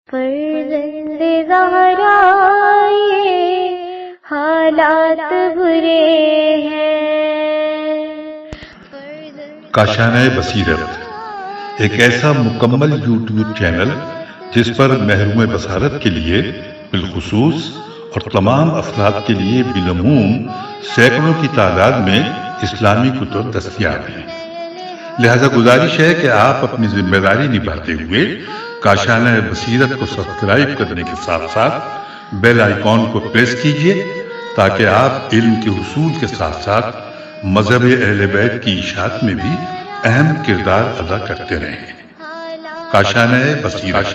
فرزند زہرا یہ حالات برے ہیں۔ کاشانہ بصیرت ایک ایسا مکمل یوٹیوب چینل جس پر محروم بصارت کے لیے بالخصوص اور تمام افراد کے لیے بالعموم سینکڑوں کی تعداد میں اسلامی کتب دستیاب ہیں۔ لہذا گزارش ہے کہ آپ اپنی ذمہ داری نبھاتے ہوئے کاشانہ بصیرت کو سبسکرائب کرنے کے ساتھ ساتھ بیل آئیکن کو پریس کیجیے تاکہ آپ علم کے حصول کے ساتھ ساتھ مذہب اہل بیت کی اشاعت میں بھی اہم کردار ادا کرتے رہیں۔ کاشانہ بصیرت۔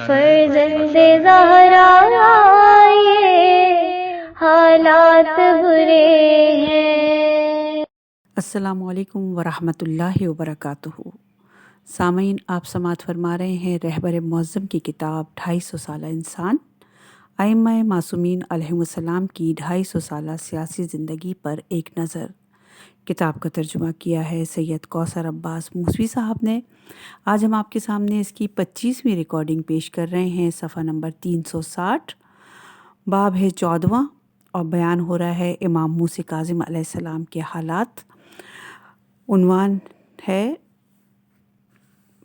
فرزند زہرا یہ حالات برے ہیں۔ السلام علیکم ورحمۃ اللہ وبرکاتہ۔ سامعین، آپ سماعت فرما رہے ہیں رہبر معظم کی کتاب 250 سالہ انسان، ائمہ معصومین علیہم السلام کی 250 سالہ سیاسی زندگی پر ایک نظر۔ کتاب کا ترجمہ کیا ہے سید کوثر عباس موسوی صاحب نے۔ آج ہم آپ کے سامنے اس کی 25ویں ریکارڈنگ پیش کر رہے ہیں۔ صفحہ نمبر 360، باب ہے 14 اور بیان ہو رہا ہے امام موسیٰ کاظم علیہ السلام کے حالات۔ عنوان ہے،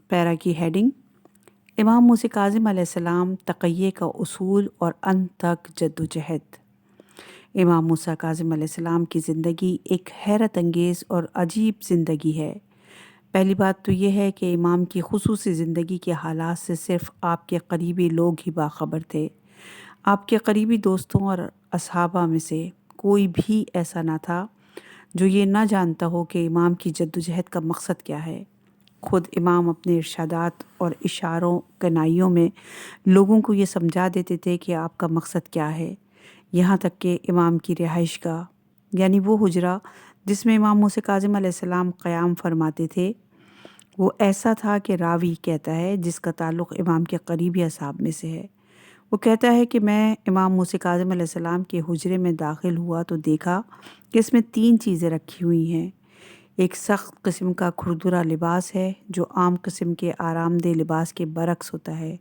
پیرا کی ہیڈنگ، امام موسیٰ کاظم علیہ السلام تقیہ کا اصول اور ان تک جدوجہد۔ امام موسیٰ کاظم علیہ السلام کی زندگی ایک حیرت انگیز اور عجیب زندگی ہے۔ پہلی بات تو یہ ہے کہ امام کی خصوصی زندگی کے حالات سے صرف آپ کے قریبی لوگ ہی باخبر تھے۔ آپ کے قریبی دوستوں اور اصحابہ میں سے کوئی بھی ایسا نہ تھا جو یہ نہ جانتا ہو کہ امام کی جدوجہد کا مقصد کیا ہے۔ خود امام اپنے ارشادات اور اشاروں کنائیوں میں لوگوں کو یہ سمجھا دیتے تھے کہ آپ کا مقصد کیا ہے۔ یہاں تک کہ امام کی رہائش گاہ، یعنی وہ حجرہ جس میں امام موسیٰ کاظم علیہ السلام قیام فرماتے تھے، وہ ایسا تھا کہ راوی کہتا ہے جس کا تعلق امام کے قریبی اصحاب میں سے ہے۔ وہ کہتا ہے کہ میں امام موسیٰ کاظم علیہ السلام کے حجرے میں داخل ہوا تو دیکھا کہ اس میں 3 چیزیں رکھی ہوئی ہیں۔ ایک سخت قسم کا کھردرا لباس ہے جو عام قسم کے آرام دہ لباس کے برعکس ہوتا ہے،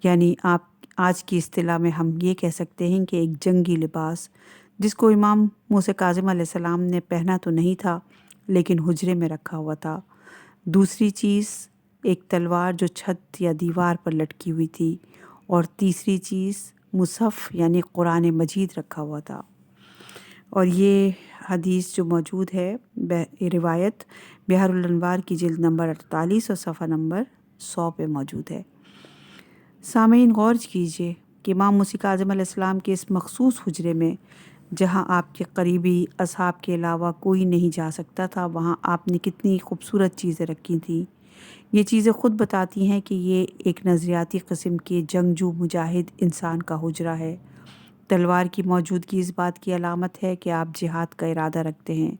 یعنی آپ آج کی اصطلاح میں ہم یہ کہہ سکتے ہیں کہ ایک جنگی لباس، جس کو امام موسیٰ کاظم علیہ السلام نے پہنا تو نہیں تھا لیکن حجرے میں رکھا ہوا تھا۔ دوسری چیز ایک تلوار جو چھت یا دیوار پر لٹکی ہوئی تھی، اور تیسری چیز مصحف یعنی قرآن مجید رکھا ہوا تھا۔ اور یہ حدیث جو موجود ہے، روایت بحر الانوار کی جلد نمبر 48 اور صفحہ نمبر 100 پہ موجود ہے۔ سامعین، غور کیجیے کہ امام موسیٰ کاظم علیہ السلام کے اس مخصوص حجرے میں جہاں آپ کے قریبی اصحاب کے علاوہ کوئی نہیں جا سکتا تھا، وہاں آپ نے کتنی خوبصورت چیزیں رکھی تھیں۔ یہ چیزیں خود بتاتی ہیں کہ یہ ایک نظریاتی قسم کے جنگجو مجاہد انسان کا حجرہ ہے۔ تلوار کی موجودگی اس بات کی علامت ہے کہ آپ جہاد کا ارادہ رکھتے ہیں۔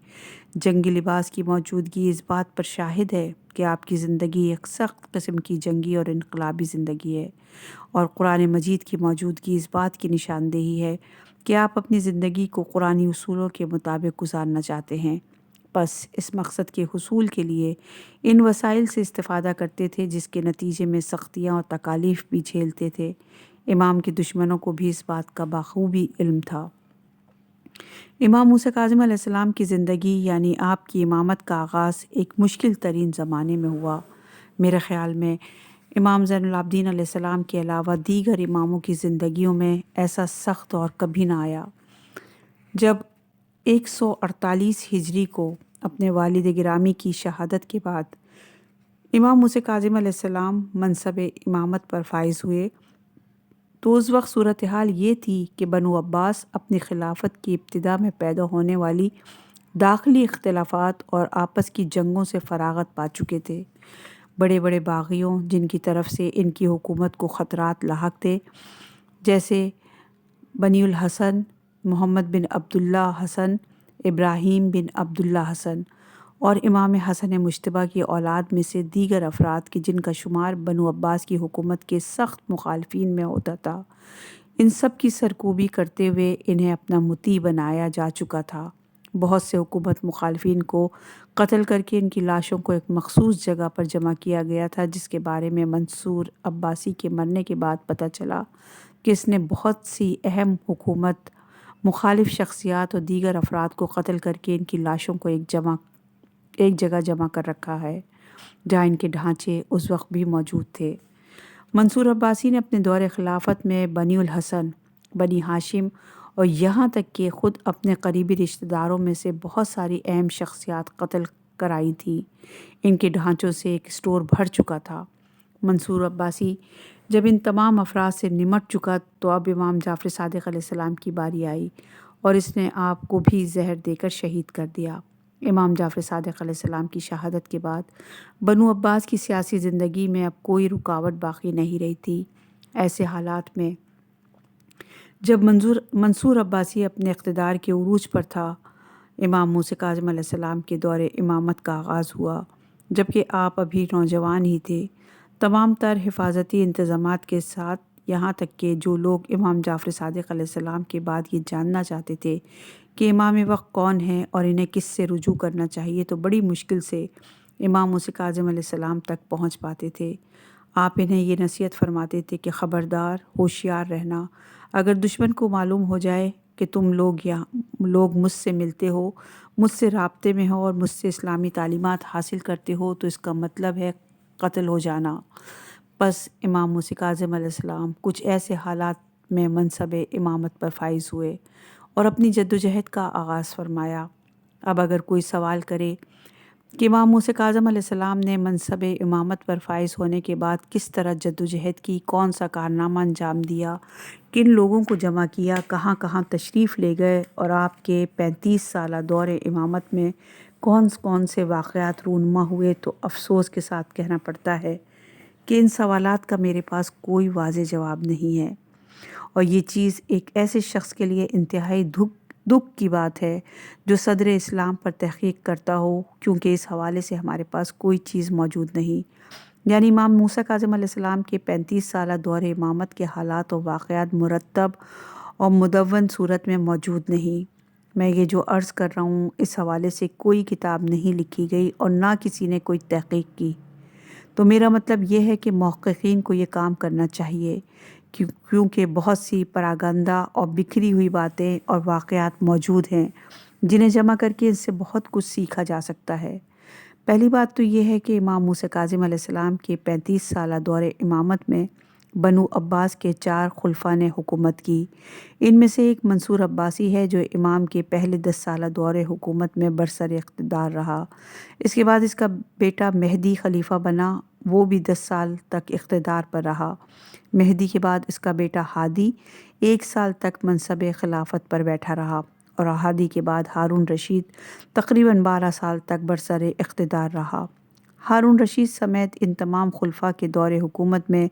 جنگی لباس کی موجودگی اس بات پر شاہد ہے کہ آپ کی زندگی ایک سخت قسم کی جنگی اور انقلابی زندگی ہے، اور قرآن مجید کی موجودگی اس بات کی نشاندہی ہے کہ آپ اپنی زندگی کو قرآنی اصولوں کے مطابق گزارنا چاہتے ہیں۔ بس اس مقصد کے حصول کے لیے ان وسائل سے استفادہ کرتے تھے جس کے نتیجے میں سختیاں اور تکالیف بھی جھیلتے تھے۔ امام کے دشمنوں کو بھی اس بات کا بخوبی علم تھا۔ امام موسیٰ کاظم علیہ السلام کی زندگی یعنی آپ کی امامت کا آغاز ایک مشکل ترین زمانے میں ہوا۔ میرے خیال میں امام زین العابدین علیہ السلام کے علاوہ دیگر اماموں کی زندگیوں میں ایسا سخت دور کبھی نہ آیا۔ جب 148 ہجری کو اپنے والد گرامی کی شہادت کے بعد امام موسیٰ کاظم علیہ السلام منصب امامت پر فائز ہوئے تو اس وقت صورتحال یہ تھی کہ بنو عباس اپنی خلافت کی ابتدا میں پیدا ہونے والی داخلی اختلافات اور آپس کی جنگوں سے فراغت پا چکے تھے۔ بڑے بڑے باغیوں جن کی طرف سے ان کی حکومت کو خطرات لاحق تھے، جیسے بنی الحسن، محمد بن عبداللہ حسن، ابراہیم بن عبداللہ حسن، اور امام حسن مجتبیٰ کی اولاد میں سے دیگر افراد کی جن کا شمار بنو عباس کی حکومت کے سخت مخالفین میں ہوتا تھا، ان سب کی سرکوبی کرتے ہوئے انہیں اپنا مطیع بنایا جا چکا تھا۔ بہت سے حکومت مخالفین کو قتل کر کے ان کی لاشوں کو ایک مخصوص جگہ پر جمع کیا گیا تھا، جس کے بارے میں منصور عباسی کے مرنے کے بعد پتہ چلا کہ اس نے بہت سی اہم حکومت مخالف شخصیات اور دیگر افراد کو قتل کر کے ان کی لاشوں کو ایک جگہ جمع کر رکھا ہے، جہاں ان کے ڈھانچے اس وقت بھی موجود تھے۔ منصور عباسی نے اپنے دور خلافت میں بنی الحسن، بنی ہاشم اور یہاں تک کہ خود اپنے قریبی رشتہ داروں میں سے بہت ساری اہم شخصیات قتل کرائی تھیں۔ ان کے ڈھانچوں سے ایک اسٹور بھر چکا تھا۔ منصور عباسی جب ان تمام افراد سے نمٹ چکا تو اب امام جعفر صادق علیہ السلام کی باری آئی اور اس نے آپ کو بھی زہر دے کر شہید کر دیا۔ امام جعفر صادق علیہ السلام کی شہادت کے بعد بنو عباس کی سیاسی زندگی میں اب کوئی رکاوٹ باقی نہیں رہی تھی۔ ایسے حالات میں جب منصور عباسی اپنے اقتدار کے عروج پر تھا، امام موسیٰ کاظم علیہ السلام کے دور امامت کا آغاز ہوا، جبکہ آپ ابھی نوجوان ہی تھے۔ تمام تر حفاظتی انتظامات کے ساتھ، یہاں تک کہ جو لوگ امام جعفر صادق علیہ السلام کے بعد یہ جاننا چاہتے تھے کہ امام وقت کون ہیں اور انہیں کس سے رجوع کرنا چاہیے، تو بڑی مشکل سے امام موسیٰ کاظم علیہ السلام تک پہنچ پاتے تھے۔ آپ انہیں یہ نصیحت فرماتے تھے کہ خبردار، ہوشیار رہنا، اگر دشمن کو معلوم ہو جائے کہ تم لوگ مجھ سے ملتے ہو، مجھ سے رابطے میں ہو اور مجھ سے اسلامی تعلیمات حاصل کرتے ہو، تو اس کا مطلب ہے قتل ہو جانا۔ بس امام موسیٰ کاظم علیہ السلام کچھ ایسے حالات میں منصب امامت پر فائز ہوئے اور اپنی جدوجہد کا آغاز فرمایا۔ اب اگر کوئی سوال کرے کہ امام موسیٰ کاظم علیہ السلام نے منصب امامت پر فائز ہونے کے بعد کس طرح جدوجہد کی، کون سا کارنامہ انجام دیا، کن لوگوں کو جمع کیا، کہاں کہاں تشریف لے گئے اور آپ کے 35 سالہ دور امامت میں کون سے واقعات رونما ہوئے، تو افسوس کے ساتھ کہنا پڑتا ہے کہ ان سوالات کا میرے پاس کوئی واضح جواب نہیں ہے، اور یہ چیز ایک ایسے شخص کے لیے انتہائی دکھ کی بات ہے جو صدر اسلام پر تحقیق کرتا ہو، کیونکہ اس حوالے سے ہمارے پاس کوئی چیز موجود نہیں، یعنی امام موسیٰ کاظم علیہ السلام کے 35 سالہ دور امامت کے حالات و واقعات مرتب اور مدون صورت میں موجود نہیں۔ میں یہ جو عرض کر رہا ہوں، اس حوالے سے کوئی کتاب نہیں لکھی گئی اور نہ کسی نے کوئی تحقیق کی، تو میرا مطلب یہ ہے کہ محققین کو یہ کام کرنا چاہیے، کیونکہ بہت سی پراگندہ اور بکھری ہوئی باتیں اور واقعات موجود ہیں جنہیں جمع کر کے ان سے بہت کچھ سیکھا جا سکتا ہے۔ پہلی بات تو یہ ہے کہ امام موسیٰ کاظم علیہ السلام کے 35 سالہ دور امامت میں بنو عباس کے 4 خلفاء نے حکومت کی۔ ان میں سے ایک منصور عباسی ہے جو امام کے پہلے 10 سالہ دور حکومت میں برسر اقتدار رہا۔ اس کے بعد اس کا بیٹا مہدی خلیفہ بنا، وہ بھی 10 سال تک اقتدار پر رہا۔ مہدی کے بعد اس کا بیٹا ہادی 1 سال تک منصب خلافت پر بیٹھا رہا، اور ہادی کے بعد ہارون رشید تقریباً 12 سال تک برسر اقتدار رہا۔ ہارون رشید سمیت ان تمام خلفاء کے دور حکومت میں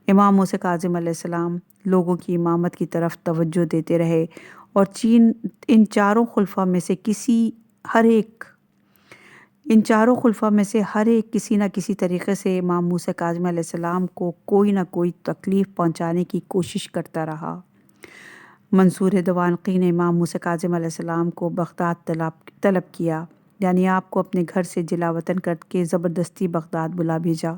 امام موسیٰ کاظم علیہ السلام لوگوں کی امامت کی طرف توجہ دیتے رہے، اور ان چاروں خلفاء میں سے ہر ایک کسی نہ کسی طریقے سے امام موسیٰ کاظم علیہ السلام کو کوئی نہ کوئی تکلیف پہنچانے کی کوشش کرتا رہا۔ منصور دوانقی نے امام موسیٰ کاظم علیہ السلام کو بغداد طلب کیا، یعنی آپ کو اپنے گھر سے جلا وطن کر کے زبردستی بغداد بلا بھیجا۔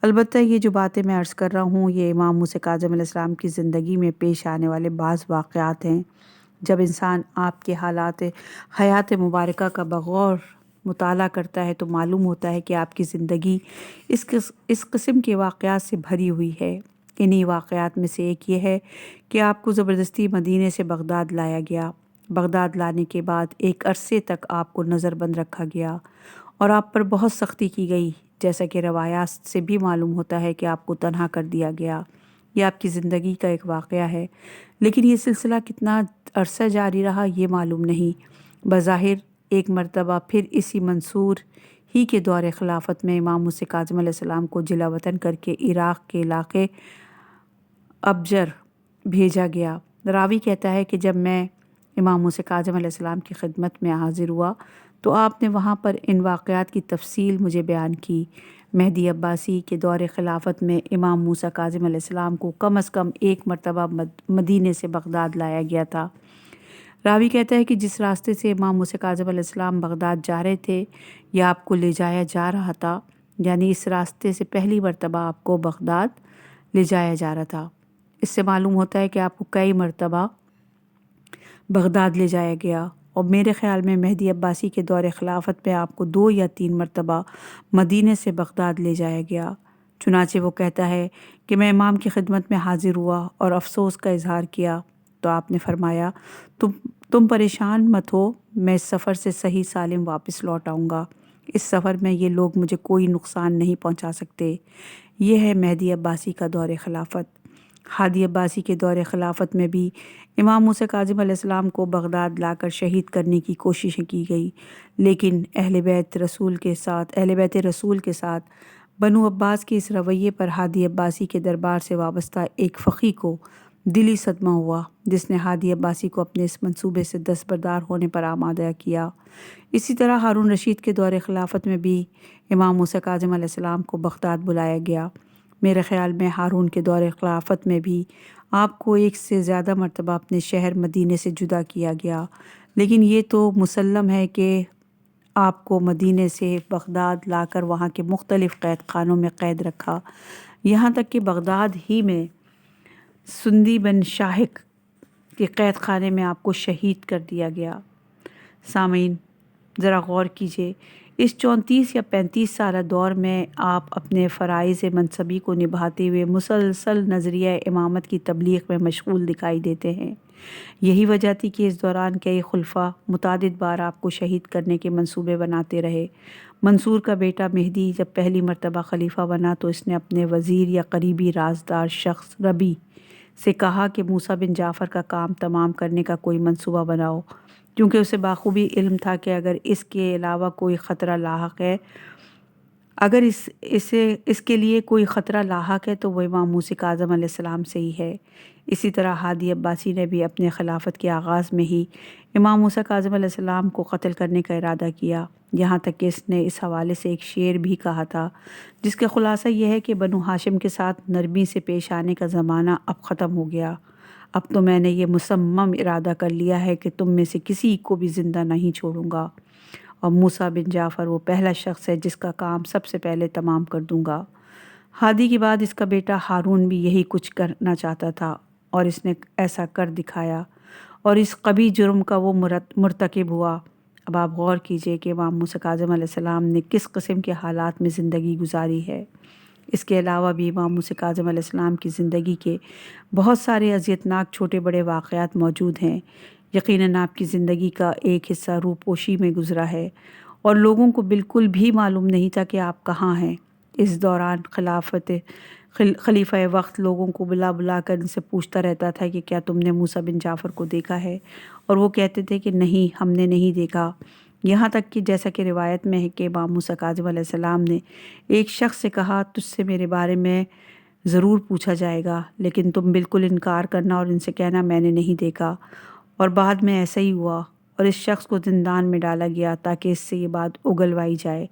البتہ یہ جو باتیں میں عرض کر رہا ہوں، یہ امام موسیٰ کاظم علیہ السلام کی زندگی میں پیش آنے والے بعض واقعات ہیں۔ جب انسان آپ کے حیات مبارکہ کا بغور مطالعہ کرتا ہے تو معلوم ہوتا ہے کہ آپ کی زندگی اس قسم کے واقعات سے بھری ہوئی ہے۔ انہی واقعات میں سے ایک یہ ہے کہ آپ کو زبردستی مدینے سے بغداد لایا گیا۔ بغداد لانے کے بعد ایک عرصے تک آپ کو نظر بند رکھا گیا اور آپ پر بہت سختی کی گئی، جیسا کہ روایات سے بھی معلوم ہوتا ہے کہ آپ کو تنہا کر دیا گیا۔ یہ آپ کی زندگی کا ایک واقعہ ہے، لیکن یہ سلسلہ کتنا عرصہ جاری رہا یہ معلوم نہیں۔ بظاہر ایک مرتبہ پھر اسی منصور ہی کے دور خلافت میں امام موسیٰ کاظم علیہ السلام کو جلا وطن کر کے عراق کے علاقے ابجر بھیجا گیا۔ راوی کہتا ہے کہ جب میں امام موسیٰ کاظم علیہ السلام کی خدمت میں حاضر ہوا تو آپ نے وہاں پر ان واقعات کی تفصیل مجھے بیان کی۔ مہدی عباسی کے دور خلافت میں امام موسیٰ کاظم علیہ السلام کو کم از کم 1 مرتبہ مدینے سے بغداد لایا گیا تھا۔ راوی کہتا ہے کہ جس راستے سے امام موسیٰ کاظم علیہ السلام بغداد جا رہے تھے یا آپ کو لے جایا جا رہا تھا، یعنی اس راستے سے پہلی مرتبہ آپ کو بغداد لے جایا جا رہا تھا۔ اس سے معلوم ہوتا ہے کہ آپ کو کئی مرتبہ بغداد لے جایا گیا، اور میرے خیال میں مہدی عباسی کے دور خلافت میں آپ کو 2 یا 3 مرتبہ مدینے سے بغداد لے جایا گیا۔ چنانچہ وہ کہتا ہے کہ میں امام کی خدمت میں حاضر ہوا اور افسوس کا اظہار کیا، تو آپ نے فرمایا تم پریشان مت ہو، میں اس سفر سے صحیح سالم واپس لوٹ آؤں گا۔ اس سفر میں یہ لوگ مجھے کوئی نقصان نہیں پہنچا سکتے۔ یہ ہے مہدی عباسی کا دور خلافت۔ ہادی عباسی کے دور خلافت میں بھی امام موسیٰ کاظم علیہ السلام کو بغداد لا کر شہید کرنے کی کوششیں کی گئی، لیکن اہل بیت رسول کے ساتھ بنو عباس کے اس رویے پر ہادی عباسی کے دربار سے وابستہ ایک فقیہ کو دلی صدمہ ہوا، جس نے ہادی عباسی کو اپنے اس منصوبے سے دستبردار ہونے پر آمادہ کیا۔ اسی طرح ہارون رشید کے دور خلافت میں بھی امام موسیٰ کاظم علیہ السلام کو بغداد بلایا گیا۔ میرے خیال میں ہارون کے دور خلافت میں بھی آپ کو 1 سے زیادہ مرتبہ اپنے شہر مدینے سے جدا کیا گیا، لیکن یہ تو مسلم ہے کہ آپ کو مدینے سے بغداد لا کر وہاں کے مختلف قید خانوں میں قید رکھا، یہاں تک کہ بغداد ہی میں سندی بن شاہق کے قید خانے میں آپ کو شہید کر دیا گیا۔ سامعین ذرا غور کیجئے، اس 34 یا 35 سالہ دور میں آپ اپنے فرائض منصبی کو نبھاتے ہوئے مسلسل نظریہ امامت کی تبلیغ میں مشغول دکھائی دیتے ہیں۔ یہی وجہ تھی کہ اس دوران کئی خلفاء متعدد بار آپ کو شہید کرنے کے منصوبے بناتے رہے۔ منصور کا بیٹا مہدی جب پہلی مرتبہ خلیفہ بنا تو اس نے اپنے وزیر یا قریبی رازدار شخص ربی سے کہا کہ موسیٰ بن جعفر کا کام تمام کرنے کا کوئی منصوبہ بناؤ، کیونکہ اسے بخوبی علم تھا کہ اگر اس کے علاوہ کوئی خطرہ لاحق ہے اس کے لیے کوئی خطرہ لاحق ہے تو وہ امام موسیٰ کاظم علیہ السلام سے ہی ہے۔ اسی طرح ہادی عباسی نے بھی اپنے خلافت کے آغاز میں ہی امام موسیٰ کاظم علیہ السلام کو قتل کرنے کا ارادہ کیا، یہاں تک کہ اس نے اس حوالے سے ایک شعر بھی کہا تھا، جس کا خلاصہ یہ ہے کہ بنو ہاشم کے ساتھ نرمی سے پیش آنے کا زمانہ اب ختم ہو گیا۔ اب تو میں نے یہ مصمم ارادہ کر لیا ہے کہ تم میں سے کسی کو بھی زندہ نہیں چھوڑوں گا، اور موسیٰ بن جعفر وہ پہلا شخص ہے جس کا کام سب سے پہلے تمام کر دوں گا۔ ہادی کے بعد اس کا بیٹا ہارون بھی یہی کچھ کرنا چاہتا تھا، اور اس نے ایسا کر دکھایا، اور اس قبیح جرم کا وہ مرتکب ہوا۔ اب آپ غور کیجئے کہ امام موسیٰ کاظم علیہ السلام نے کس قسم کے حالات میں زندگی گزاری ہے۔ اس کے علاوہ بھی امام موسیٰ کاظم علیہ السلام کی زندگی کے بہت سارے اذیتناک چھوٹے بڑے واقعات موجود ہیں۔ یقیناً آپ کی زندگی کا ایک حصہ روپوشی میں گزرا ہے، اور لوگوں کو بالکل بھی معلوم نہیں تھا کہ آپ کہاں ہیں۔ اس دوران خلیفہ وقت لوگوں کو بلا بلا کر ان سے پوچھتا رہتا تھا کہ کیا تم نے موسیٰ بن جعفر کو دیکھا ہے، اور وہ کہتے تھے کہ نہیں، ہم نے نہیں دیکھا۔ یہاں تک کہ جیسا کہ روایت میں ہے کہ امام موسیٰ کاظم علیہ السلام نے ایک شخص سے کہا، تجھ سے میرے بارے میں ضرور پوچھا جائے گا، لیکن تم بالکل انکار کرنا اور ان سے کہنا میں نے نہیں دیکھا۔ اور بعد میں ایسا ہی ہوا، اور اس شخص کو زندان میں ڈالا گیا تاکہ اس سے یہ بات اگلوائی جائے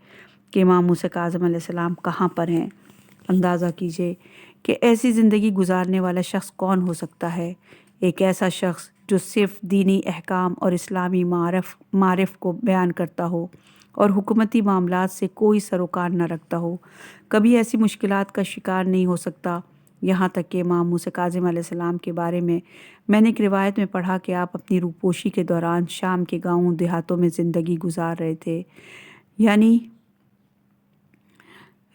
کہ امام موسیٰ کاظم علیہ السلام کہاں پر ہیں۔ اندازہ کیجئے کہ ایسی زندگی گزارنے والا شخص کون ہو سکتا ہے؟ ایک ایسا شخص جو صرف دینی احکام اور اسلامی معارف کو بیان کرتا ہو اور حکومتی معاملات سے کوئی سروکار نہ رکھتا ہو، کبھی ایسی مشکلات کا شکار نہیں ہو سکتا۔ یہاں تک کہ امام موسیٰ کاظم علیہ السلام کے بارے میں نے ایک روایت میں پڑھا کہ آپ اپنی روپوشی کے دوران شام کے گاؤں دیہاتوں میں زندگی گزار رہے تھے، یعنی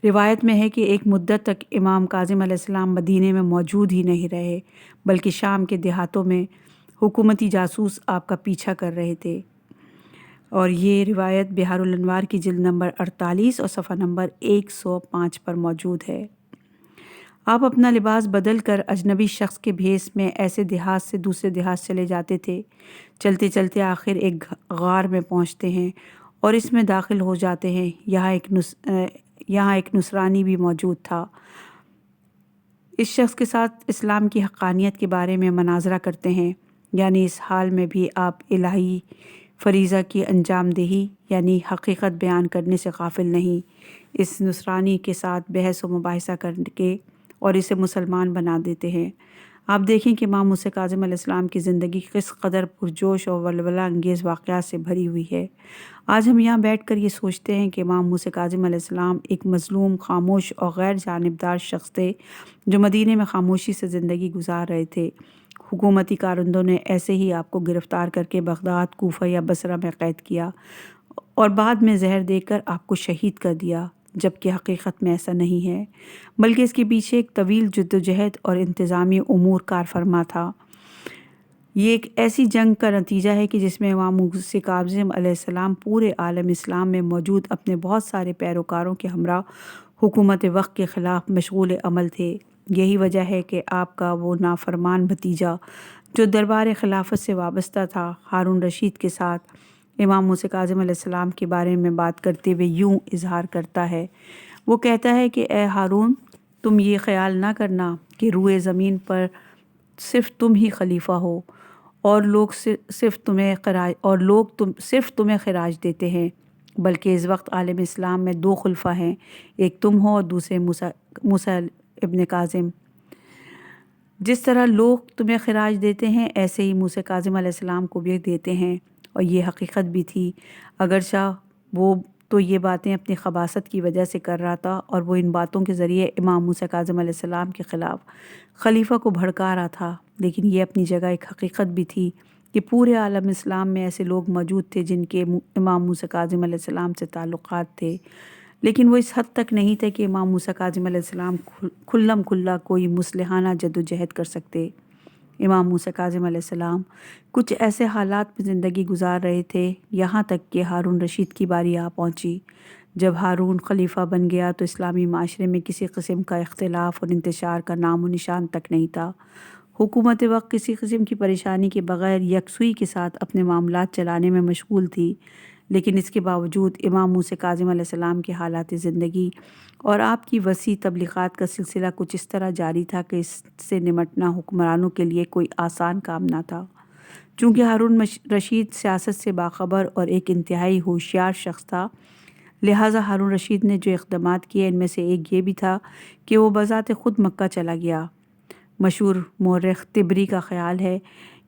روایت میں ہے کہ ایک مدت تک امام کاظم علیہ السلام مدینے میں موجود ہی نہیں رہے، بلکہ شام کے دیہاتوں میں حکومتی جاسوس آپ کا پیچھا کر رہے تھے۔ اور یہ روایت بحار الانوار کی جلد نمبر 48 اور صفحہ نمبر 105 پر موجود ہے۔ آپ اپنا لباس بدل کر اجنبی شخص کے بھیس میں ایسے دیہات سے دوسرے دیہات چلے جاتے تھے۔ چلتے چلتے آخر ایک غار میں پہنچتے ہیں اور اس میں داخل ہو جاتے ہیں۔ یہاں ایک نصرانی بھی موجود تھا۔ اس شخص کے ساتھ اسلام کی حقانیت کے بارے میں مناظرہ کرتے ہیں، یعنی اس حال میں بھی آپ الہی فریضہ کی انجام دہی یعنی حقیقت بیان کرنے سے غافل نہیں۔ اس نصرانی کے ساتھ بحث و مباحثہ کر کے اور اسے مسلمان بنا دیتے ہیں۔ آپ دیکھیں کہ امام موسیٰ کاظم علیہ السلام کی زندگی کس قدر پرجوش اور ولولہ انگیز واقعات سے بھری ہوئی ہے۔ آج ہم یہاں بیٹھ کر یہ سوچتے ہیں کہ امام موسیٰ کاظم علیہ السلام ایک مظلوم، خاموش اور غیر جانبدار شخص تھے جو مدینے میں خاموشی سے زندگی گزار رہے تھے۔ حکومتی کارندوں نے ایسے ہی آپ کو گرفتار کر کے بغداد، کوفہ یا بصرہ میں قید کیا اور بعد میں زہر دے کر آپ کو شہید کر دیا، جبکہ حقیقت میں ایسا نہیں ہے، بلکہ اس کے پیچھے ایک طویل جدوجہد اور انتظامی امور کار فرما تھا۔ یہ ایک ایسی جنگ کا نتیجہ ہے کہ جس میں امام موسیٰ کاظم علیہ السلام پورے عالم اسلام میں موجود اپنے بہت سارے پیروکاروں کے ہمراہ حکومت وقت کے خلاف مشغول عمل تھے۔ یہی وجہ ہے کہ آپ کا وہ نافرمان بھتیجا جو دربار خلافت سے وابستہ تھا، ہارون رشید کے ساتھ امام موسیٰ کاظم علیہ السلام کے بارے میں بات کرتے ہوئے یوں اظہار کرتا ہے۔ وہ کہتا ہے کہ اے ہارون، تم یہ خیال نہ کرنا کہ روئے زمین پر صرف تم ہی خلیفہ ہو اور لوگ صرف تمہیں خراج دیتے ہیں، بلکہ اس وقت عالم اسلام میں دو خلفاء ہیں، ایک تم ہو اور دوسرے موسیٰ ابن کاظم۔ جس طرح لوگ تمہیں خراج دیتے ہیں ایسے ہی موسیٰ کاظم علیہ السلام کو بھی دیتے ہیں، اور یہ حقیقت بھی تھی، اگرچہ وہ تو یہ باتیں اپنی خباثت کی وجہ سے کر رہا تھا اور وہ ان باتوں کے ذریعے امام موسیٰ کاظم علیہ السلام کے خلاف خلیفہ کو بھڑکا رہا تھا، لیکن یہ اپنی جگہ ایک حقیقت بھی تھی کہ پورے عالم اسلام میں ایسے لوگ موجود تھے جن کے امام موسیٰ کاظم علیہ السلام سے تعلقات تھے، لیکن وہ اس حد تک نہیں تھے کہ امام موسیٰ کاظم علیہ السلام کھلم کھلا کوئی مصلحانہ جدوجہد کر سکتے۔ امام موسیٰ کاظم علیہ السلام کچھ ایسے حالات میں زندگی گزار رہے تھے، یہاں تک کہ ہارون رشید کی باری آ پہنچی۔ جب ہارون خلیفہ بن گیا تو اسلامی معاشرے میں کسی قسم کا اختلاف اور انتشار کا نام و نشان تک نہیں تھا۔ حکومت وقت کسی قسم کی پریشانی کے بغیر یکسوئی کے ساتھ اپنے معاملات چلانے میں مشغول تھی، لیکن اس کے باوجود امام موسیٰ کاظم علیہ السلام کے حالات زندگی اور آپ کی وسیع تبلیغات کا سلسلہ کچھ اس طرح جاری تھا کہ اس سے نمٹنا حکمرانوں کے لیے کوئی آسان کام نہ تھا۔ چونکہ ہارون رشید سیاست سے باخبر اور ایک انتہائی ہوشیار شخص تھا، لہٰذا ہارون رشید نے جو اقدامات کیے ان میں سے ایک یہ بھی تھا کہ وہ بذات خود مکہ چلا گیا۔ مشہور مورخ طبری کا خیال ہے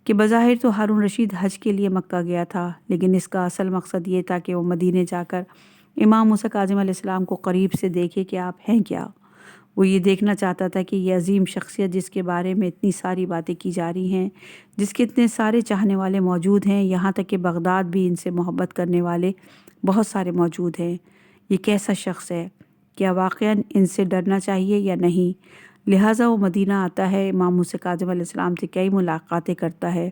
کہ بظاہر تو ہارون رشید حج کے لیے مکہ گیا تھا، لیکن اس کا اصل مقصد یہ تھا کہ وہ مدینے جا کر امام موسیٰ کاظم علیہ السلام کو قریب سے دیکھے کہ آپ ہیں کیا۔ وہ یہ دیکھنا چاہتا تھا کہ یہ عظیم شخصیت جس کے بارے میں اتنی ساری باتیں کی جا رہی ہیں، جس کے اتنے سارے چاہنے والے موجود ہیں، یہاں تک کہ بغداد بھی ان سے محبت کرنے والے بہت سارے موجود ہیں، یہ کیسا شخص ہے، کیا واقعاً ان سے ڈرنا چاہیے یا نہیں؟ لہٰذا وہ مدینہ آتا ہے، امام موسیٰ کاظم علیہ السلام سے کئی ملاقاتیں کرتا ہے۔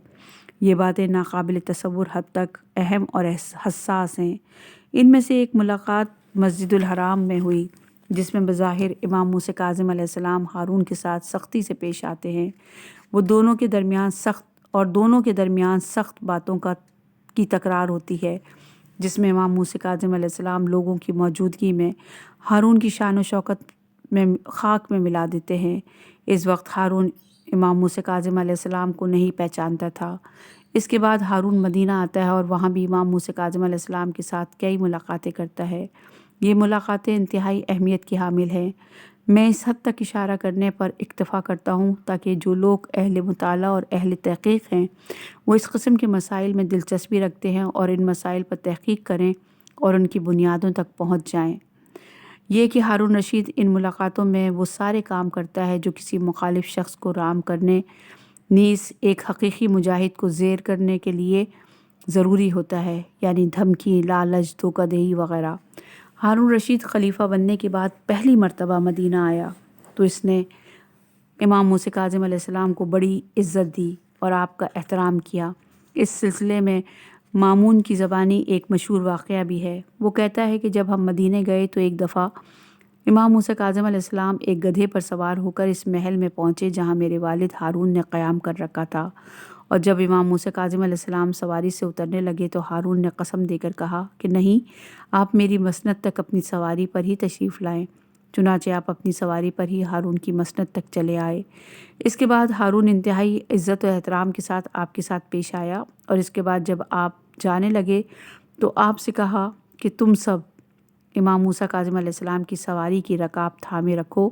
یہ باتیں ناقابل تصور حد تک اہم اور حساس ہیں۔ ان میں سے ایک ملاقات مسجد الحرام میں ہوئی، جس میں بظاہر امام موسیٰ کاظم علیہ السلام ہارون کے ساتھ سختی سے پیش آتے ہیں۔ دونوں کے درمیان سخت باتوں کی تکرار ہوتی ہے، جس میں امام موسیٰ کاظم علیہ السلام لوگوں کی موجودگی میں ہارون کی شان و شوکت میں خاک میں ملا دیتے ہیں۔ اس وقت ہارون امام موسیٰ کاظم علیہ السلام کو نہیں پہچانتا تھا۔ اس کے بعد ہارون مدینہ آتا ہے اور وہاں بھی امام موسیٰ کاظم علیہ السلام کے ساتھ کئی ملاقاتیں کرتا ہے۔ یہ ملاقاتیں انتہائی اہمیت کی حامل ہیں۔ میں اس حد تک اشارہ کرنے پر اکتفا کرتا ہوں تاکہ جو لوگ اہل مطالعہ اور اہل تحقیق ہیں وہ اس قسم کے مسائل میں دلچسپی رکھتے ہیں اور ان مسائل پر تحقیق کریں اور ان کی بنیادوں تک پہنچ جائیں۔ یہ کہ ہارون رشید ان ملاقاتوں میں وہ سارے کام کرتا ہے جو کسی مخالف شخص کو رام کرنے، نیز ایک حقیقی مجاہد کو زیر کرنے کے لیے ضروری ہوتا ہے، یعنی دھمکی، لالچ، دھوکہ دہی وغیرہ۔ ہارون رشید خلیفہ بننے کے بعد پہلی مرتبہ مدینہ آیا تو اس نے امام موسیٰ کاظم علیہ السلام کو بڑی عزت دی اور آپ کا احترام کیا۔ اس سلسلے میں مامون کی زبانی ایک مشہور واقعہ بھی ہے۔ وہ کہتا ہے کہ جب ہم مدینے گئے تو ایک دفعہ امام موسیٰ کاظم علیہ السلام ایک گدھے پر سوار ہو کر اس محل میں پہنچے جہاں میرے والد ہارون نے قیام کر رکھا تھا، اور جب امام موسیٰ کاظم علیہ السلام سواری سے اترنے لگے تو ہارون نے قسم دے کر کہا کہ نہیں، آپ میری مسند تک اپنی سواری پر ہی تشریف لائیں۔ چنانچہ آپ اپنی سواری پر ہی ہارون کی مسند تک چلے آئے۔ اس کے بعد ہارون انتہائی عزت و احترام کے ساتھ آپ کے ساتھ پیش آیا، اور اس کے بعد جب آپ جانے لگے تو آپ سے کہا کہ تم سب امام موسیٰ کاظم علیہ السلام کی سواری کی رکاب تھامے رکھو،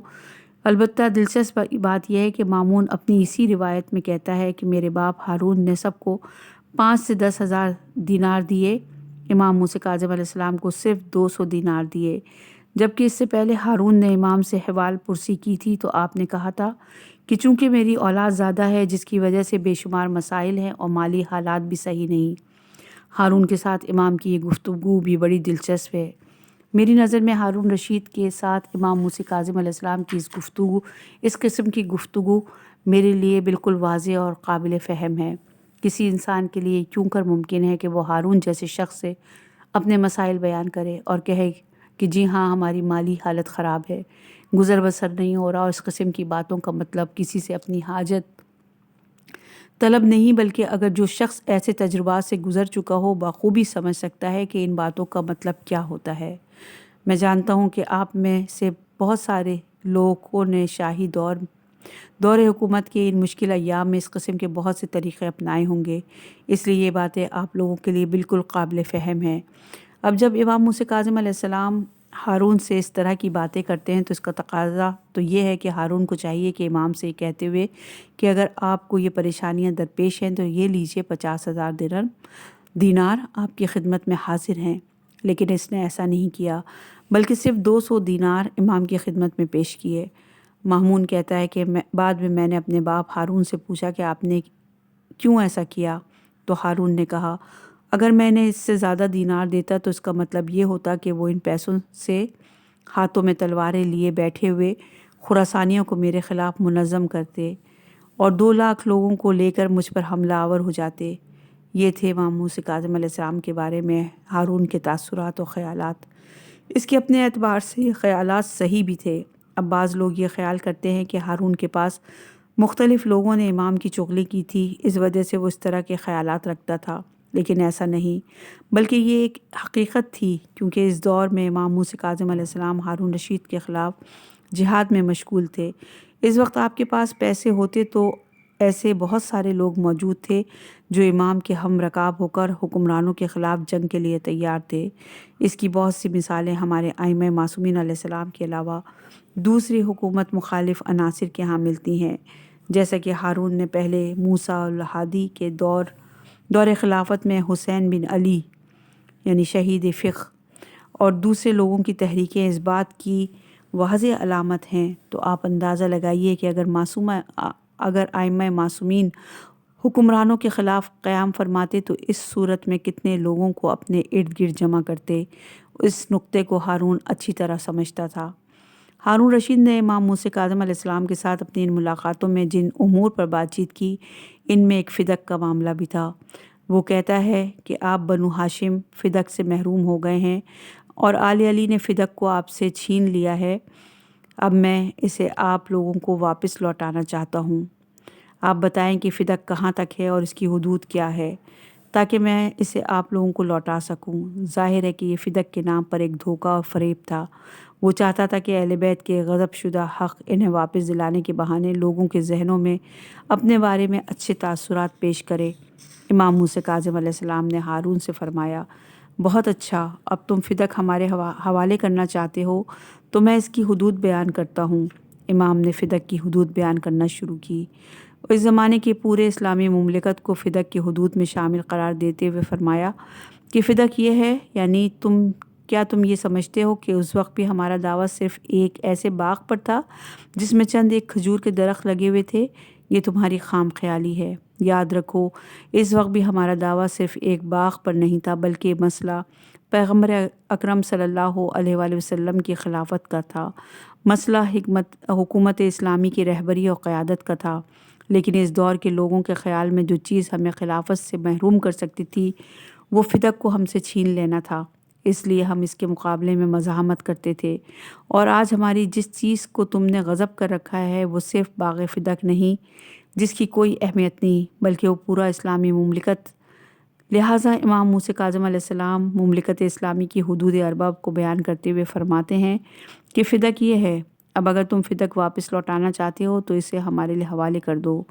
البتہ دلچسپ بات یہ ہے کہ مامون اپنی اسی روایت میں کہتا ہے کہ میرے باپ ہارون نے سب کو 5 سے 10 ہزار دینار دیے، امام موسیٰ کاظم علیہ السلام کو صرف 200 دینار دیے، جبکہ اس سے پہلے ہارون نے امام سے حوال پرسی کی تھی تو آپ نے کہا تھا کہ چونکہ میری اولاد زیادہ ہے جس کی وجہ سے بے شمار مسائل ہیں اور مالی حالات بھی صحیح نہیں۔ ہارون کے ساتھ امام کی یہ گفتگو بھی بڑی دلچسپ ہے۔ میری نظر میں ہارون رشید کے ساتھ امام موسیٰ کاظم علیہ السلام کی اس قسم کی گفتگو میرے لیے بالکل واضح اور قابل فہم ہے۔ کسی انسان کے لیے کیوں کر ممکن ہے کہ وہ ہارون جیسے شخص سے اپنے مسائل بیان کرے اور کہے کہ جی ہاں ہماری مالی حالت خراب ہے، گزر بسر نہیں ہو رہا، اور اس قسم کی باتوں کا مطلب کسی سے اپنی حاجت طلب نہیں، بلکہ اگر جو شخص ایسے تجربات سے گزر چکا ہو بخوبی سمجھ سکتا ہے کہ ان باتوں کا مطلب کیا ہوتا ہے۔ میں جانتا ہوں کہ آپ میں سے بہت سارے لوگوں نے شاہی دور حکومت کے ان مشکل ایام میں اس قسم کے بہت سے طریقے اپنائے ہوں گے، اس لیے یہ باتیں آپ لوگوں کے لیے بالکل قابل فہم ہیں۔ اب جب امام موسیٰ کاظم علیہ السلام ہارون سے اس طرح کی باتیں کرتے ہیں تو اس کا تقاضا تو یہ ہے کہ ہارون کو چاہیے کہ امام سے کہتے ہوئے کہ اگر آپ کو یہ پریشانیاں درپیش ہیں تو یہ لیجئے 50,000 دینار آپ کی خدمت میں حاضر ہیں، لیکن اس نے ایسا نہیں کیا بلکہ صرف 200 دینار امام کی خدمت میں پیش کیے۔ مامون کہتا ہے کہ بعد میں نے اپنے باپ ہارون سے پوچھا کہ آپ نے کیوں ایسا کیا، تو ہارون نے کہا اگر میں نے اس سے زیادہ دینار دیتا تو اس کا مطلب یہ ہوتا کہ وہ ان پیسوں سے ہاتھوں میں تلواریں لیے بیٹھے ہوئے خراسانیوں کو میرے خلاف منظم کرتے اور 2 لاکھ لوگوں کو لے کر مجھ پر حملہ آور ہو جاتے۔ یہ تھے امام موسیٰ کاظم علیہ السلام کے بارے میں ہارون کے تاثرات و خیالات۔ اس کے اپنے اعتبار سے یہ خیالات صحیح بھی تھے۔ اب بعض لوگ یہ خیال کرتے ہیں کہ ہارون کے پاس مختلف لوگوں نے امام کی چغلی کی تھی، اس وجہ سے وہ اس طرح کے خیالات رکھتا تھا، لیکن ایسا نہیں، بلکہ یہ ایک حقیقت تھی، کیونکہ اس دور میں امام موسیٰ کاظم علیہ السلام ہارون رشید کے خلاف جہاد میں مشغول تھے۔ اس وقت آپ کے پاس پیسے ہوتے تو ایسے بہت سارے لوگ موجود تھے جو امام کے ہم رکاب ہو کر حکمرانوں کے خلاف جنگ کے لیے تیار تھے۔ اس کی بہت سی مثالیں ہمارے ائمہ معصومین علیہ السلام کے علاوہ دوسری حکومت مخالف عناصر کے ہاں ملتی ہیں، جیسا کہ ہارون نے پہلے موسیٰ الہادی کے دور خلافت میں حسین بن علی یعنی شہید فقہ اور دوسرے لوگوں کی تحریکیں اس بات کی واضح علامت ہیں، تو آپ اندازہ لگائیے کہ اگر ائمہ معصومین حکمرانوں کے خلاف قیام فرماتے تو اس صورت میں کتنے لوگوں کو اپنے ارد گرد جمع کرتے۔ اس نقطے کو ہارون اچھی طرح سمجھتا تھا۔ ہارون رشید نے امام موسیٰ کاظم علیہ السلام کے ساتھ اپنی ان ملاقاتوں میں جن امور پر بات چیت کی، ان میں ایک فدق کا معاملہ بھی تھا۔ وہ کہتا ہے کہ آپ بنو ہاشم فدق سے محروم ہو گئے ہیں اور آل علی نے فدق کو آپ سے چھین لیا ہے، اب میں اسے آپ لوگوں کو واپس لوٹانا چاہتا ہوں۔ آپ بتائیں کہ فدق کہاں تک ہے اور اس کی حدود کیا ہے تاکہ میں اسے آپ لوگوں کو لوٹا سکوں۔ ظاہر ہے کہ یہ فدق کے نام پر ایک دھوکہ اور فریب تھا۔ وہ چاہتا تھا کہ اہل بیت کے غضب شدہ حق انہیں واپس دلانے کے بہانے لوگوں کے ذہنوں میں اپنے بارے میں اچھے تاثرات پیش کرے۔ امام موسیٰ کاظم علیہ السلام نے ہارون سے فرمایا بہت اچھا، اب تم فدق ہمارے حوالے کرنا چاہتے ہو تو میں اس کی حدود بیان کرتا ہوں۔ امام نے فدق کی حدود بیان کرنا شروع کی۔ اس زمانے کے پورے اسلامی مملکت کو فدق کی حدود میں شامل قرار دیتے ہوئے فرمایا کہ فدق یہ ہے، یعنی کیا تم یہ سمجھتے ہو کہ اس وقت بھی ہمارا دعویٰ صرف ایک ایسے باغ پر تھا جس میں چند ایک کھجور کے درخت لگے ہوئے تھے؟ یہ تمہاری خام خیالی ہے۔ یاد رکھو اس وقت بھی ہمارا دعویٰ صرف ایک باغ پر نہیں تھا، بلکہ مسئلہ پیغمبر اکرم صلی اللہ علیہ وآلہ وسلم کی خلافت کا تھا، مسئلہ حکومت اسلامی کی رہبری اور قیادت کا تھا۔ لیکن اس دور کے لوگوں کے خیال میں جو چیز ہمیں خلافت سے محروم کر سکتی تھی وہ فدق کو ہم سے چھین لینا تھا، اس لیے ہم اس کے مقابلے میں مزاحمت کرتے تھے، اور آج ہماری جس چیز کو تم نے غصب کر رکھا ہے وہ صرف باغ فدق نہیں جس کی کوئی اہمیت نہیں، بلکہ وہ پورا اسلامی مملکت۔ لہٰذا امام موسیٰ کاظم علیہ السلام مملکت اسلامی کی حدود ارباب کو بیان کرتے ہوئے فرماتے ہیں کہ فدق یہ ہے، اب اگر تم فدق واپس لوٹانا چاہتے ہو تو اسے ہمارے لیے حوالے کر دو۔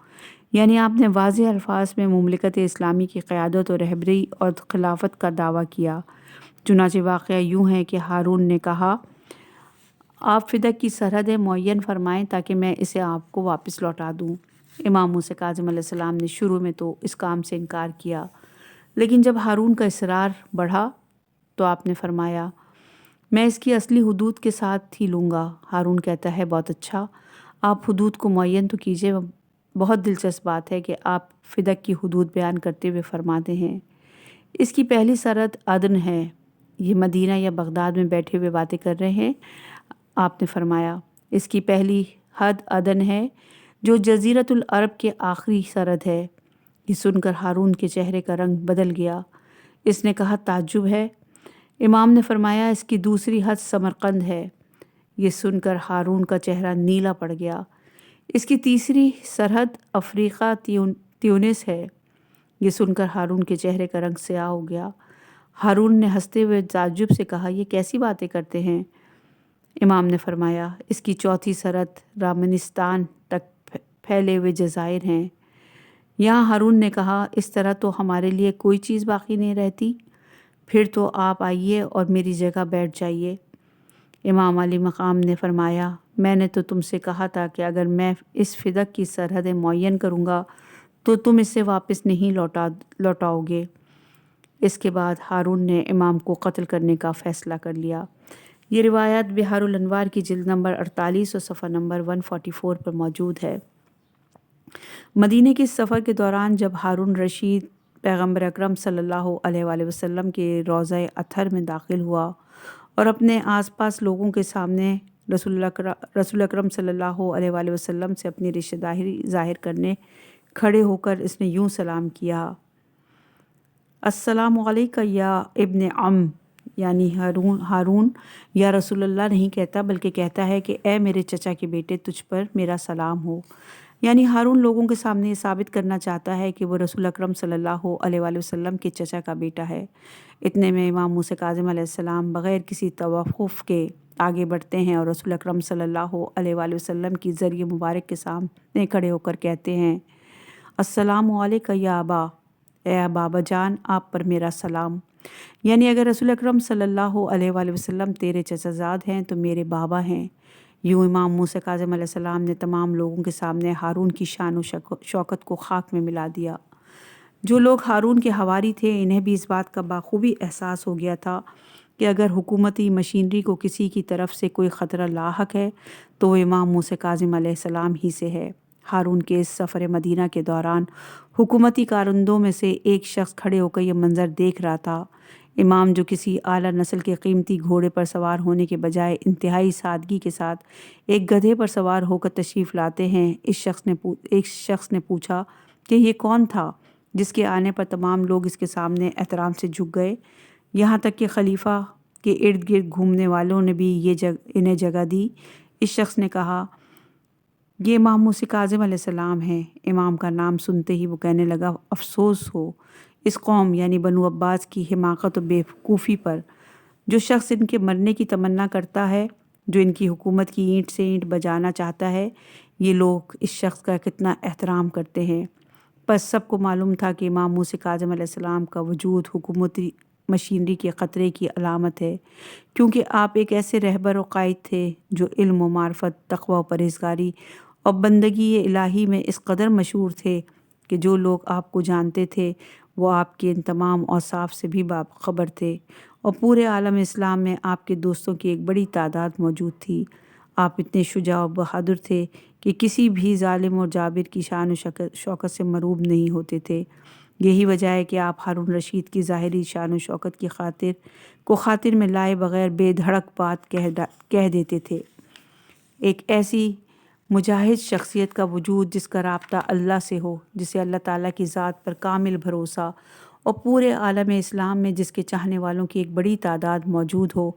یعنی آپ نے واضح الفاظ میں مملکت اسلامی کی قیادت اور رہبری اور خلافت کا دعویٰ کیا۔ چنانچہ واقعہ یوں ہے کہ ہارون نے کہا آپ فدق کی سرحدیں معین فرمائیں تاکہ میں اسے آپ کو واپس لوٹا دوں۔ امام موسیٰ کاظم علیہ السلام نے شروع میں تو اس کام سے انکار کیا، لیکن جب ہارون کا اصرار بڑھا تو آپ نے فرمایا میں اس کی اصلی حدود کے ساتھ ہی لوں گا۔ ہارون کہتا ہے بہت اچھا، آپ حدود کو معین تو کیجئے۔ بہت دلچسپ بات ہے کہ آپ فدق کی حدود بیان کرتے ہوئے فرماتے ہیں اس کی پہلی سرحد عدن ہے۔ یہ مدینہ یا بغداد میں بیٹھے ہوئے باتیں کر رہے ہیں۔ آپ نے فرمایا اس کی پہلی حد عدن ہے جو جزیرۃ العرب کے آخری سرحد ہے۔ یہ سن کر ہارون کے چہرے کا رنگ بدل گیا۔ اس نے کہا تعجب ہے۔ امام نے فرمایا اس کی دوسری حد سمرقند ہے۔ یہ سن کر ہارون کا چہرہ نیلا پڑ گیا۔ اس کی تیسری سرحد افریقہ تیونس ہے۔ یہ سن کر ہارون کے چہرے کا رنگ سیاہ ہو گیا۔ ہارون نے ہنستے ہوئے تعجب سے کہا یہ کیسی باتیں کرتے ہیں؟ امام نے فرمایا اس کی چوتھی سرحد رامنستان تک پھیلے ہوئے جزائر ہیں۔ یہاں ہارون نے کہا اس طرح تو ہمارے لیے کوئی چیز باقی نہیں رہتی، پھر تو آپ آئیے اور میری جگہ بیٹھ جائیے۔ امام علی مقام نے فرمایا میں نے تو تم سے کہا تھا کہ اگر میں اس فدق کی سرحدیں معین کروں گا تو تم اسے واپس نہیں لوٹاؤ گے۔ اس کے بعد ہارون نے امام کو قتل کرنے کا فیصلہ کر لیا۔ یہ روایت بحار الانوار کی جلد نمبر 48 اور صفحہ نمبر 144 پر موجود ہے۔ مدینے کے سفر کے دوران جب ہارون رشید پیغمبر اکرم صلی اللہ علیہ وآلہ وسلم کے روضہ اطہر میں داخل ہوا اور اپنے آس پاس لوگوں کے سامنے رسول اکرم صلی اللہ علیہ وآلہ وسلم سے اپنی رشتہ داری ظاہر کرنے کھڑے ہو کر اس نے یوں سلام کیا السلام علیکہ یا ابن عم، یعنی ہارون یا رسول اللہ نہیں کہتا بلکہ کہتا ہے کہ اے میرے چچا کے بیٹے تجھ پر میرا سلام ہو۔ یعنی ہارون لوگوں کے سامنے یہ ثابت کرنا چاہتا ہے کہ وہ رسول اکرم صلی اللہ علیہ وآلہ وسلم کے چچا کا بیٹا ہے۔ اتنے میں امام موسیٰ کاظم علیہ السلام بغیر کسی توقف کے آگے بڑھتے ہیں اور رسول اکرم صلی اللہ علیہ وآلہ وسلم کی ذریعہ مبارک کے سامنے کھڑے ہو کر کہتے ہیں السلام علیکہ یا ابا، اے بابا جان آپ پر میرا سلام۔ یعنی اگر رسول اکرم صلی اللہ علیہ وآلہ وسلم تیرے چچا زاد ہیں تو میرے بابا ہیں۔ یوں امام موسیٰ کاظم علیہ السلام نے تمام لوگوں کے سامنے ہارون کی شان و شوکت کو خاک میں ملا دیا۔ جو لوگ ہارون کے حواری تھے انہیں بھی اس بات کا بخوبی احساس ہو گیا تھا کہ اگر حکومتی مشینری کو کسی کی طرف سے کوئی خطرہ لاحق ہے تو وہ امام موسیٰ کاظم علیہ السلام ہی سے ہے۔ ہارون کے اس سفر مدینہ کے دوران حکومتی کارندوں میں سے ایک شخص کھڑے ہو کر یہ منظر دیکھ رہا تھا۔ امام جو کسی اعلیٰ نسل کے قیمتی گھوڑے پر سوار ہونے کے بجائے انتہائی سادگی کے ساتھ ایک گدھے پر سوار ہو کر تشریف لاتے ہیں، ایک شخص نے پوچھا کہ یہ کون تھا جس کے آنے پر تمام لوگ اس کے سامنے احترام سے جھک گئے، یہاں تک کہ خلیفہ کے ارد گرد گھومنے والوں نے بھی انہیں جگہ دی۔ اس شخص نے کہا یہ امام موسیٰ کاظم علیہ السلام ہیں۔ امام کا نام سنتے ہی وہ کہنے لگا افسوس ہو اس قوم یعنی بنو عباس کی حماقت و بیوقوفی پر۔ جو شخص ان کے مرنے کی تمنا کرتا ہے، جو ان کی حکومت کی اینٹ سے اینٹ بجانا چاہتا ہے، یہ لوگ اس شخص کا کتنا احترام کرتے ہیں۔ بس سب کو معلوم تھا کہ امام موسیٰ کاظم علیہ السلام کا وجود حکومتی مشینری کے خطرے کی علامت ہے، کیونکہ آپ ایک ایسے رہبر و قائد تھے جو علم و معرفت، تقوی و پرہیزگاری اور بندگی الہی میں اس قدر مشہور تھے کہ جو لوگ آپ کو جانتے تھے وہ آپ کے ان تمام اوصاف سے بھی باخبر تھے، اور پورے عالم اسلام میں آپ کے دوستوں کی ایک بڑی تعداد موجود تھی۔ آپ اتنے شجاع و بہادر تھے کہ کسی بھی ظالم اور جابر کی شان و شوکت سے مروب نہیں ہوتے تھے۔ یہی وجہ ہے کہ آپ ہارون رشید کی ظاہری شان و شوکت کی خاطر میں لائے بغیر بے دھڑک بات کہہ دیتے تھے۔ ایک ایسی مجاہد شخصیت کا وجود جس کا رابطہ اللہ سے ہو، جسے اللہ تعالیٰ کی ذات پر کامل بھروسہ، اور پورے عالم اسلام میں جس کے چاہنے والوں کی ایک بڑی تعداد موجود ہو،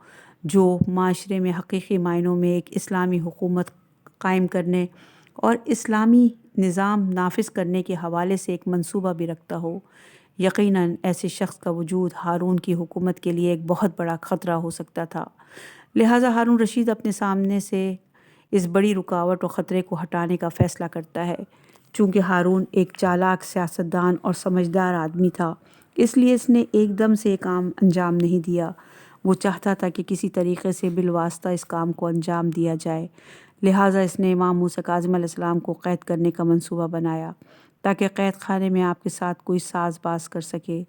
جو معاشرے میں حقیقی معنوں میں ایک اسلامی حکومت قائم کرنے اور اسلامی نظام نافذ کرنے کے حوالے سے ایک منصوبہ بھی رکھتا ہو۔ یقیناً ایسے شخص کا وجود ہارون کی حکومت کے لیے ایک بہت بڑا خطرہ ہو سکتا تھا۔ لہٰذا ہارون رشید اپنے سامنے سے اس بڑی رکاوٹ اور خطرے کو ہٹانے کا فیصلہ کرتا ہے۔ چونکہ ہارون ایک چالاک سیاستدان اور سمجھدار آدمی تھا، اس لیے اس نے ایک دم سے یہ کام انجام نہیں دیا، وہ چاہتا تھا کہ کسی طریقے سے بالواسطہ اس کام کو انجام دیا جائے، لہٰذا اس نے امام موسیٰ کاظم علیہ السلام کو قید کرنے کا منصوبہ بنایا تاکہ قید خانے میں آپ کے ساتھ کوئی ساز باز کر سکے،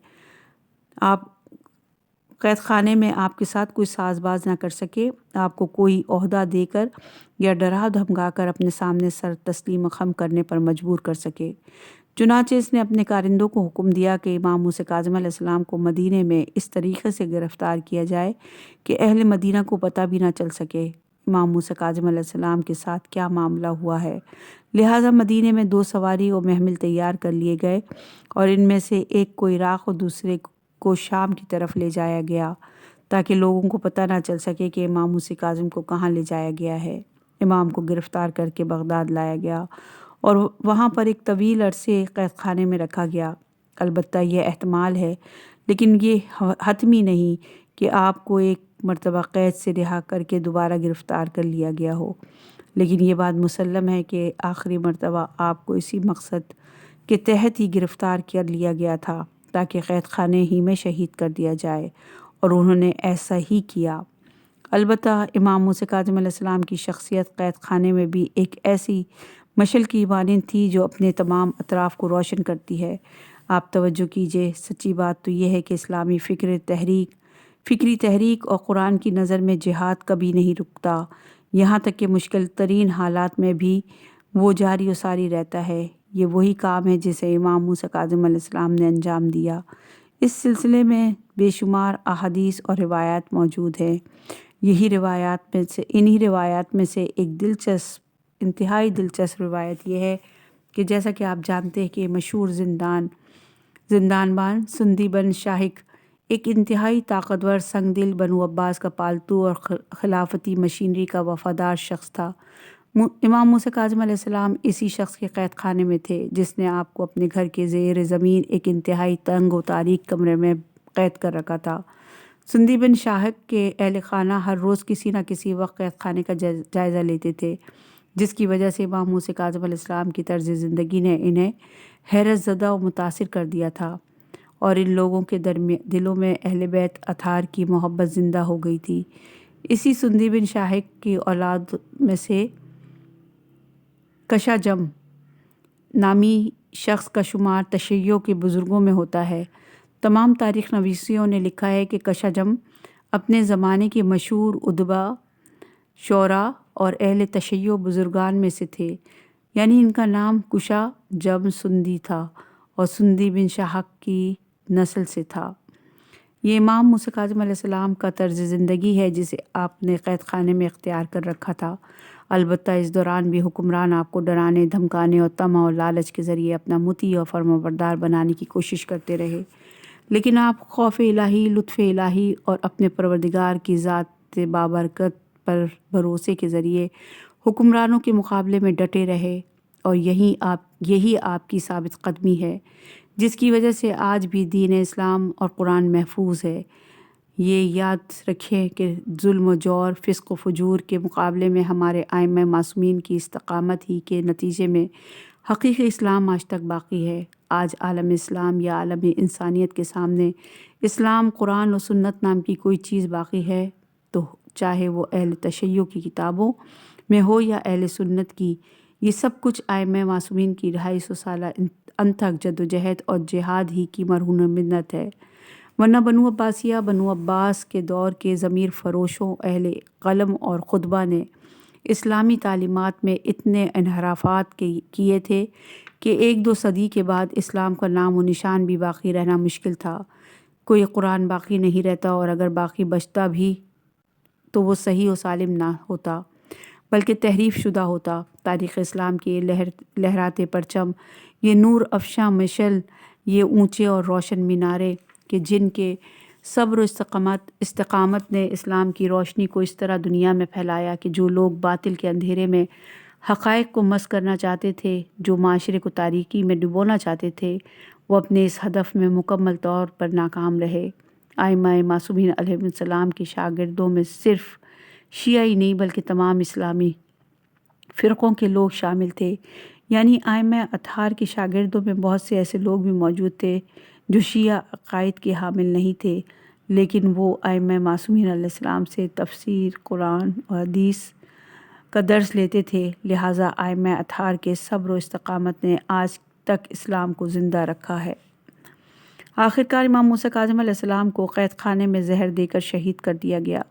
قید خانے میں آپ کے ساتھ کوئی ساز باز نہ کر سکے، آپ کو کوئی عہدہ دے کر یا ڈرا دھمکا کر اپنے سامنے سر تسلیم خم کرنے پر مجبور کر سکے۔ چنانچہ اس نے اپنے کارندوں کو حکم دیا کہ امام موسیٰ کاظم علیہ السلام کو مدینے میں اس طریقے سے گرفتار کیا جائے کہ اہل مدینہ کو پتہ بھی نہ چل سکے امام موسیٰ کاظم علیہ السلام کے ساتھ کیا معاملہ ہوا ہے۔ لہٰذا مدینے میں 2 سواری و محمل تیار کر لیے گئے اور ان میں سے ایک کو عراق اور دوسرے کو شام کی طرف لے جایا گیا تاکہ لوگوں کو پتہ نہ چل سکے کہ امام موسیٰ کاظم کو کہاں لے جایا گیا ہے۔ امام کو گرفتار کر کے بغداد لایا گیا اور وہاں پر ایک طویل عرصے قید خانے میں رکھا گیا۔ البتہ یہ احتمال ہے لیکن یہ حتمی نہیں کہ آپ کو ایک مرتبہ قید سے رہا کر کے دوبارہ گرفتار کر لیا گیا ہو، لیکن یہ بات مسلم ہے کہ آخری مرتبہ آپ کو اسی مقصد کے تحت ہی گرفتار کر لیا گیا تھا تاکہ قید خانے ہی میں شہید کر دیا جائے، اور انہوں نے ایسا ہی کیا۔ البتہ امام موسیٰ کاظم علیہ السلام کی شخصیت قید خانے میں بھی ایک ایسی مشعل کی مانند تھی جو اپنے تمام اطراف کو روشن کرتی ہے۔ آپ توجہ کیجئے، سچی بات تو یہ ہے کہ اسلامی فکری تحریک اور قرآن کی نظر میں جہاد کبھی نہیں رکتا، یہاں تک کہ مشکل ترین حالات میں بھی وہ جاری و ساری رہتا ہے۔ یہ وہی کام ہے جسے امام موسیٰ کاظم علیہ السلام نے انجام دیا۔ اس سلسلے میں بے شمار احادیث اور روایات موجود ہیں۔ انہی روایات میں سے ایک انتہائی دلچسپ روایت یہ ہے کہ جیسا کہ آپ جانتے ہیں کہ مشہور زندان بان سندی بن شاہک ایک انتہائی طاقتور سنگ دل بنو عباس کا پالتو اور خلافتی مشینری کا وفادار شخص تھا۔ امام موسیٰ کاظم علیہ السلام اسی شخص کے قید خانے میں تھے جس نے آپ کو اپنے گھر کے زیر زمین ایک انتہائی تنگ و تاریک کمرے میں قید کر رکھا تھا۔ سندی بن شاہک کے اہل خانہ ہر روز کسی نہ کسی وقت قید خانے کا جائزہ لیتے تھے، جس کی وجہ سے امام موسیٰ کاظم علیہ السلام کی طرز زندگی نے انہیں حیرت زدہ و متاثر کر دیا تھا، اور ان لوگوں کے دلوں میں اہل بیت اطہار کی محبت زندہ ہو گئی تھی۔ اسی سندی بن شاہک کی اولاد میں سے کشاجم نامی شخص کا شمار تشیع کے بزرگوں میں ہوتا ہے۔ تمام تاریخ نویسوں نے لکھا ہے کہ کشاجم اپنے زمانے کے مشہور ادبا، شعراء اور اہل تشیع بزرگان میں سے تھے، یعنی ان کا نام کشا جم سندی تھا اور سندی بن شاہک کی نسل سے تھا۔ یہ امام موسیٰ کاظم علیہ السلام کا طرز زندگی ہے جسے آپ نے قید خانے میں اختیار کر رکھا تھا۔ البتہ اس دوران بھی حکمران آپ کو ڈرانے دھمکانے اور طمع اور لالچ کے ذریعے اپنا مطیع اور فرمانبردار بنانے کی کوشش کرتے رہے، لیکن آپ خوف الہی، لطف الہی اور اپنے پروردگار کی ذات بابرکت پر بھروسے کے ذریعے حکمرانوں کے مقابلے میں ڈٹے رہے، اور یہی آپ کی ثابت قدمی ہے جس کی وجہ سے آج بھی دین اسلام اور قرآن محفوظ ہے۔ یہ یاد رکھیں کہ ظلم و جور، فسق و فجور کے مقابلے میں ہمارے ائمہ معصومین کی استقامت ہی کے نتیجے میں حقیقی اسلام آج تک باقی ہے۔ آج عالم اسلام یا عالم انسانیت کے سامنے اسلام، قرآن و سنت نام کی کوئی چیز باقی ہے تو چاہے وہ اہل تشیع کی کتابوں میں ہو یا اہل سنت کی، یہ سب کچھ ائمہ معصومین کی 250 سالہ انتھک جدوجہد اور جہاد ہی کی مرہون منت ہے، ورنہ بنو عباسیہ، بنو عباس کے دور کے ضمیر فروشوں، اہل قلم اور خطبہ نے اسلامی تعلیمات میں اتنے انحرافات کیے تھے کہ 1-2 صدی کے بعد اسلام کا نام و نشان بھی باقی رہنا مشکل تھا۔ کوئی قرآن باقی نہیں رہتا، اور اگر باقی بچتا بھی تو وہ صحیح و سالم نہ ہوتا بلکہ تحریف شدہ ہوتا۔ تاریخ اسلام کے لہراتے پرچم، یہ نور افشاں مشعل، یہ اونچے اور روشن مینارے کہ جن کے صبر و استقامت نے اسلام کی روشنی کو اس طرح دنیا میں پھیلایا کہ جو لوگ باطل کے اندھیرے میں حقائق کو مس کرنا چاہتے تھے، جو معاشرے کو تاریکی میں ڈبونا چاہتے تھے، وہ اپنے اس ہدف میں مکمل طور پر ناکام رہے۔ ائمہ معصومین علیہ السلام کے شاگردوں میں صرف شیعہ ہی نہیں بلکہ تمام اسلامی فرقوں کے لوگ شامل تھے، یعنی ائمہ اطہار کے شاگردوں میں بہت سے ایسے لوگ بھی موجود تھے جو شیعہ عقائد کے حامل نہیں تھے، لیکن وہ ائمہ معصومین علیہ السلام سے تفسیر قرآن اور حدیث کا درس لیتے تھے، لہٰذا ائمہ اطہار کے صبر و استقامت نے آج تک اسلام کو زندہ رکھا ہے۔ آخرکار امام موسیٰ کاظم علیہ السلام کو قید خانے میں زہر دے کر شہید کر دیا گیا۔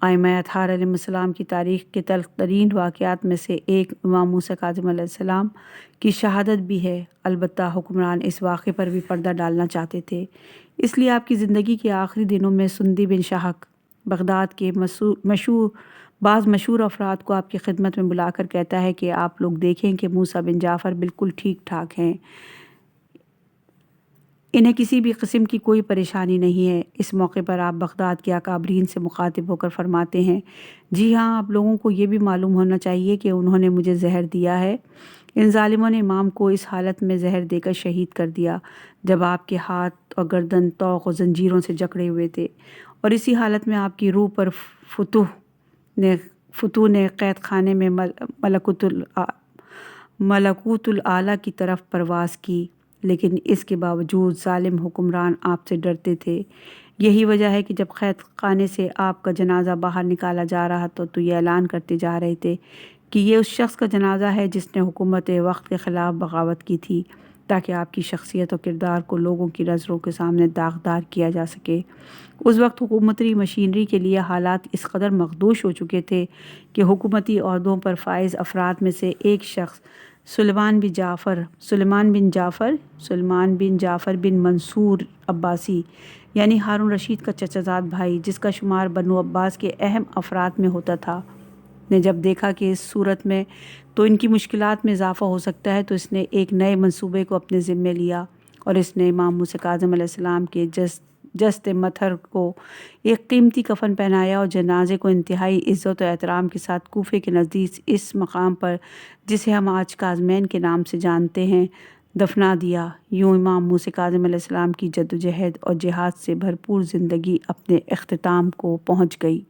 ائمہ اطہار علیہ السلام کی تاریخ کے تلخ ترین واقعات میں سے ایک امام موسیٰ کاظم علیہ السلام کی شہادت بھی ہے۔ البتہ حکمران اس واقعے پر بھی پردہ ڈالنا چاہتے تھے، اس لیے آپ کی زندگی کے آخری دنوں میں سندی بن شاہک بغداد کے بعض مشہور افراد کو آپ کی خدمت میں بلا کر کہتا ہے کہ آپ لوگ دیکھیں کہ موسیٰ بن جعفر بالکل ٹھیک ٹھاک ہیں، انہیں کسی بھی قسم کی کوئی پریشانی نہیں ہے۔ اس موقع پر آپ بغداد کے اکابرین سے مخاطب ہو کر فرماتے ہیں، جی ہاں، آپ لوگوں کو یہ بھی معلوم ہونا چاہیے کہ انہوں نے مجھے زہر دیا ہے۔ ان ظالموں نے امام کو اس حالت میں زہر دے کر شہید کر دیا جب آپ کے ہاتھ اور گردن طوق و زنجیروں سے جکڑے ہوئے تھے، اور اسی حالت میں آپ کی روح پر فتوح نے قید خانے میں ملکوت الاعلیٰ کی طرف پرواز کی، لیکن اس کے باوجود ظالم حکمران آپ سے ڈرتے تھے۔ یہی وجہ ہے کہ جب قید خانے سے آپ کا جنازہ باہر نکالا جا رہا تو یہ اعلان کرتے جا رہے تھے کہ یہ اس شخص کا جنازہ ہے جس نے حکومت وقت کے خلاف بغاوت کی تھی، تاکہ آپ کی شخصیت اور کردار کو لوگوں کی نظروں کے سامنے داغدار کیا جا سکے۔ اس وقت حکومتی مشینری کے لیے حالات اس قدر مخدوش ہو چکے تھے کہ حکومتی عہدوں پر فائز افراد میں سے ایک شخص سلیمان بن جعفر بن منصور عباسی، یعنی ہارون رشید کا چچا زاد بھائی، جس کا شمار بنو عباس کے اہم افراد میں ہوتا تھا، نے جب دیکھا کہ اس صورت میں تو ان کی مشکلات میں اضافہ ہو سکتا ہے، تو اس نے ایک نئے منصوبے کو اپنے ذمے لیا، اور اس نے امام موسیٰ کاظم علیہ السلام کے جسد مطہر کو ایک قیمتی کفن پہنایا اور جنازے کو انتہائی عزت و احترام کے ساتھ کوفے کے نزدیک اس مقام پر، جسے ہم آج کاظمین کے نام سے جانتے ہیں، دفنا دیا۔ یوں امام موسیٰ کاظم علیہ السلام کی جدوجہد اور جہاد سے بھرپور زندگی اپنے اختتام کو پہنچ گئی۔